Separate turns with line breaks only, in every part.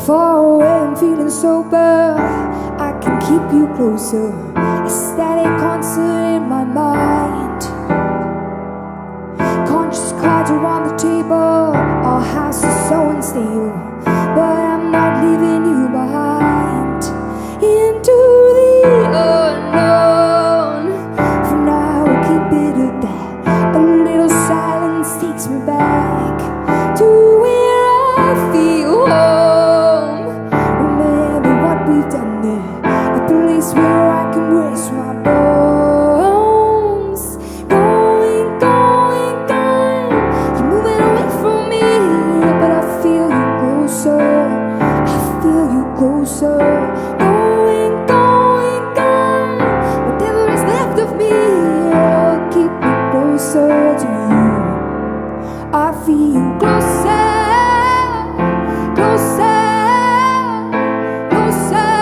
Far away, I'm feeling sober. I can keep you closer. A static concert in my mind. Conscious cards around the table. Our house is so unstable, but I'm not leaving you behind. Into the unknown. For now, we'll keep it at that. A little silence takes me back to where I feel home. Remember what we've done there, a place where I can rest my bones. Going, going, going. You're moving away from me, but I feel you closer. I feel you closer. Going, going, going. Whatever is left of me, oh, keep me closer to you. I feel you closer, closer, closer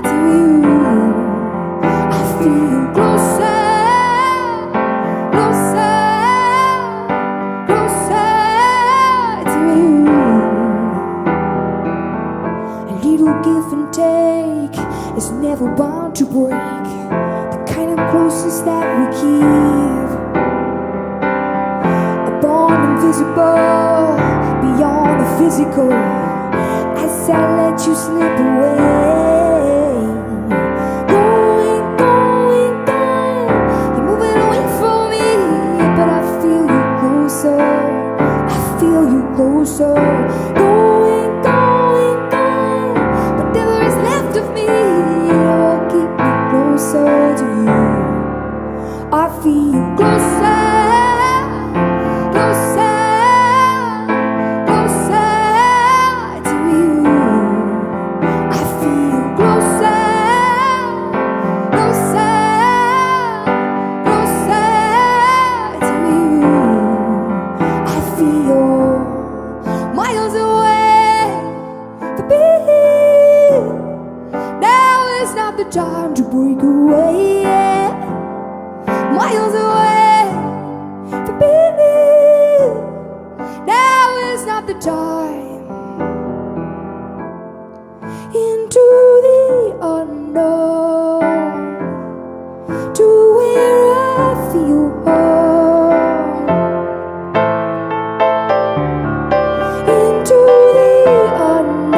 to you. I feel you closer, closer, closer to you. A little give and take is never bound to break. The kind of closest that we keep, a bond invisible beyond the physical. As I let you slip away, going, going, going. You're moving away from me, but I feel you closer. I feel you closer. Going, going, going. Whatever is left of me, oh, keep me closer to you. I feel you closer. Miles away, for me. Now is not the time to break away. Miles away, for me. Now is not the time. Into the unknown, to where I feel home. Into the unknown.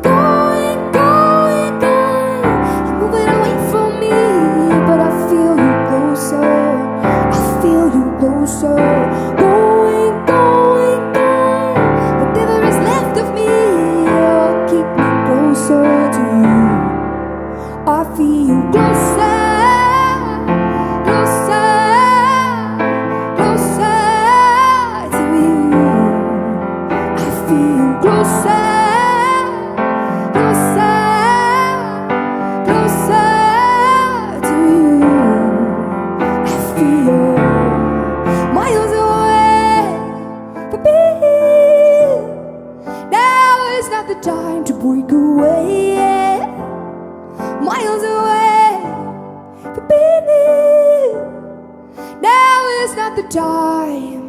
Going, going, going. You're moving away from me, but I feel you closer. I feel you closer. Going, going, going. Whatever is left of me, oh, keep me closer to you. I feel you closer. Closer, closer, closer to you. I feel miles away from me. Now is not the time to break away. Miles away from me. Now is not the time.